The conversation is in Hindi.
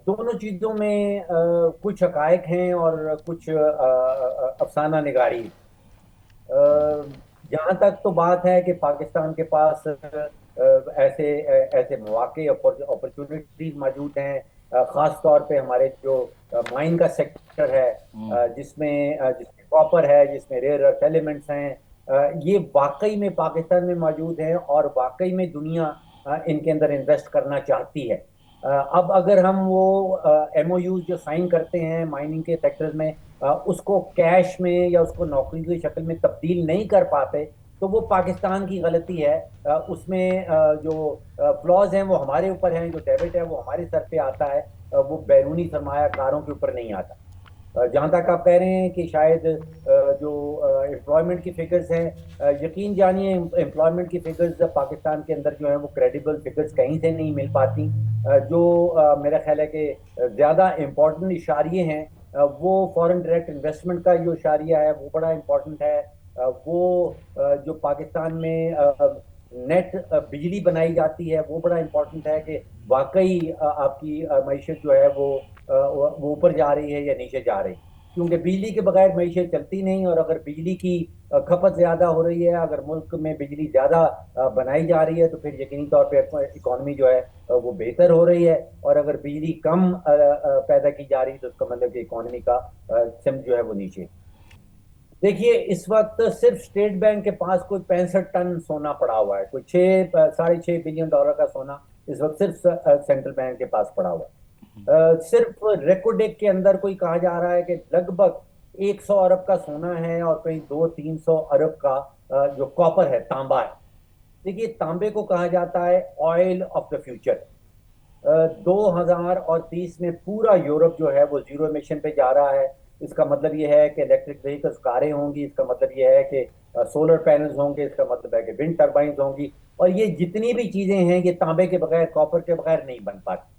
दोनों चीज़ों में कुछ हकायक हैं और कुछ अफसाना निगारी। जहाँ तक तो बात है कि पाकिस्तान के पास ऐसे मौके अपॉर्चुनिटीज मौजूद हैं। खास तौर पे हमारे जो माइन का सेक्टर है, जिसमें कॉपर है, जिसमें रेयर अर्थ एलिमेंट्स हैं, ये वाकई में पाकिस्तान में मौजूद हैं और वाकई में दुनिया इनके अंदर इन्वेस्ट करना चाहती है। अब अगर हम वो एमओयू जो साइन करते हैं माइनिंग के सेक्टर में, उसको कैश में या उसको नौकरी की शक्ल में तब्दील नहीं कर पाते, तो वो पाकिस्तान की गलती है। उसमें जो फ्लॉज हैं वो हमारे ऊपर हैं, जो डेबिट है वो हमारे सर पे आता है, वो बैरूनी सरमायाकारों के ऊपर नहीं आता। जहाँ तक आप कह रहे हैं कि शायद जो एम्प्लॉयमेंट की फिगर्स हैं, यकीन जानिए एम्प्लॉयमेंट की फिगर्स पाकिस्तान के अंदर जो है वो क्रेडिबल फिगर्स कहीं से नहीं मिल पाती। जो मेरा ख्याल है कि ज़्यादा इम्पोर्टेंट इशारिये हैं, वो फॉरेन डायरेक्ट इन्वेस्टमेंट का जो इशारिया है वो बड़ा इम्पोर्टेंट है। जो पाकिस्तान में नेट बिजली बनाई जाती है वो बड़ा इम्पोर्टेंट है कि वाकई आपकी मईशत जो है वो ऊपर जा रही है या नीचे जा रही है। क्योंकि बिजली के बगैर मईशत चलती नहीं, और अगर बिजली की खपत ज्यादा हो रही है, अगर मुल्क में बिजली ज्यादा बनाई जा रही है, तो फिर यकीनी तौर पर इकॉनमी जो है वो बेहतर हो रही है। और अगर बिजली कम पैदा की जा रही है तो उसका मतलब कि इकॉनमी का सिम जो है वो नीचे। देखिए, इस वक्त सिर्फ स्टेट बैंक के पास कोई 65 टन सोना पड़ा हुआ है, कोई 6 साढ़े 6 बिलियन डॉलर का सोना इस वक्त सिर्फ सेंट्रल बैंक के पास पड़ा हुआ है। सिर्फ रेकोडेक के अंदर कोई कहा जा रहा है कि लगभग 100 अरब का सोना है और कहीं 200 300 अरब का जो कॉपर है, तांबा है। देखिए, तांबे को कहा जाता है ऑयल ऑफ द फ्यूचर। 2030 में पूरा यूरोप जो है वो जीरो एमिशन पे जा रहा है। इसका मतलब ये है कि इलेक्ट्रिक व्हीकल्स कारें होंगी, इसका मतलब ये है कि सोलर पैनल्स होंगे, इसका मतलब है कि विंड टर्बाइंस होंगी। और ये जितनी भी चीजें हैं ये तांबे के बगैर, कॉपर के बगैर नहीं बन पाती।